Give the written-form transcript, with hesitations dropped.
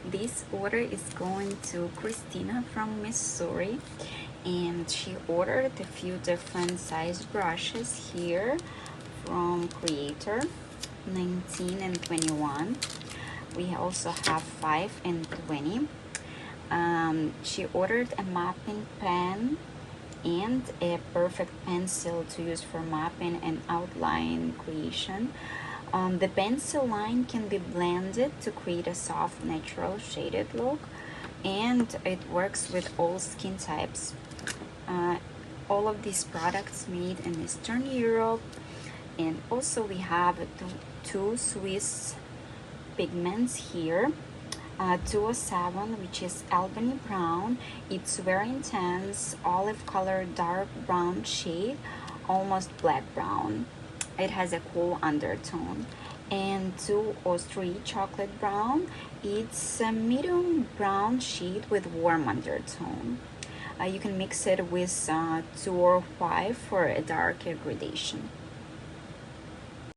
This order is going to Christina from Missouri, and she ordered a few different size brushes here from Creator 19 and 21. We also have 5 and 20. She ordered a mapping pen and a perfect pencil to use for mapping and outline creation. The pencil line can be blended to create a soft, natural shaded look, and it works with all skin types. All of these products made in Eastern Europe. And also we have two Swiss pigments here. 207, which is Albany Brown. It's very intense olive color, dark brown shade, almost black brown. It has a cool undertone. And 203 Chocolate Brown. It's a medium brown shade with warm undertone. You can mix it with 205 for a darker gradation.